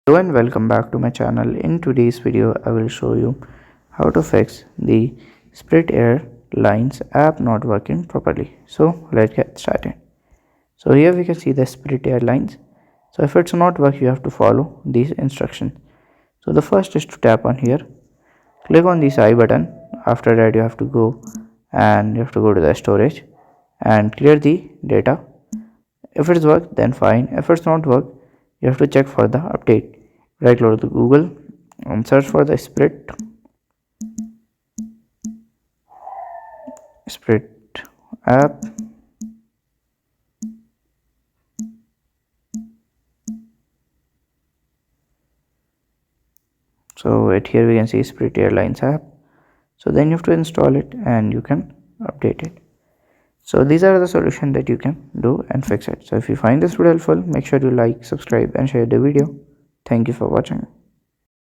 Hello and welcome back to my channel. In today's video I will show you how to fix the Spirit Airlines app not working properly. So let's get started. So here we can see the Spirit Airlines. So if it's not work, you have to follow these instructions. So the first is to tap on here, click on this I button. After that you have to go to the storage and clear the data. If it's work, then fine. If it's not work, you have to check for the update. Right, go to Google and search for the Spirit app. So at here we can see Spirit Airlines app. So then you have to install it and you can update it. So these are the solutions that you can do and fix it. So if you find this video helpful, make sure you like, subscribe and share the video. Thank you for watching.